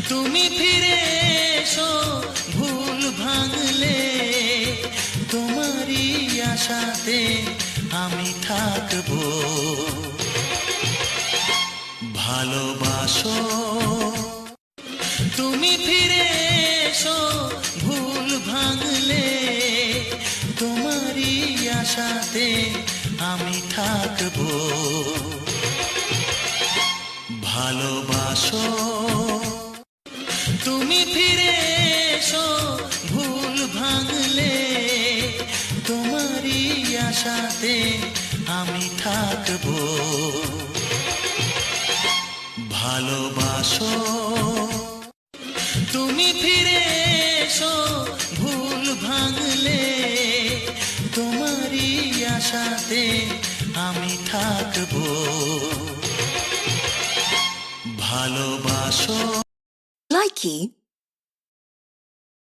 তুমি ফিরে এসো ভুল ভাঙলে, তোমারই আশাতে আমি থাকবো। ভালোবাসো তুমি ফিরে এসো ভুল ভাঙলে, তোমারই আশাতে আমি থাকবো। ভালোবাসো তুমি ফিরে এসো ভুল ভাঙলে, তোমারই আশাতে আমি থাকবো। ভালোবাসো তুমি ফিরে এসো ভুল ভাঙলে, তোমারই আশাতে আমি থাকবো। ভালোবাসো Likey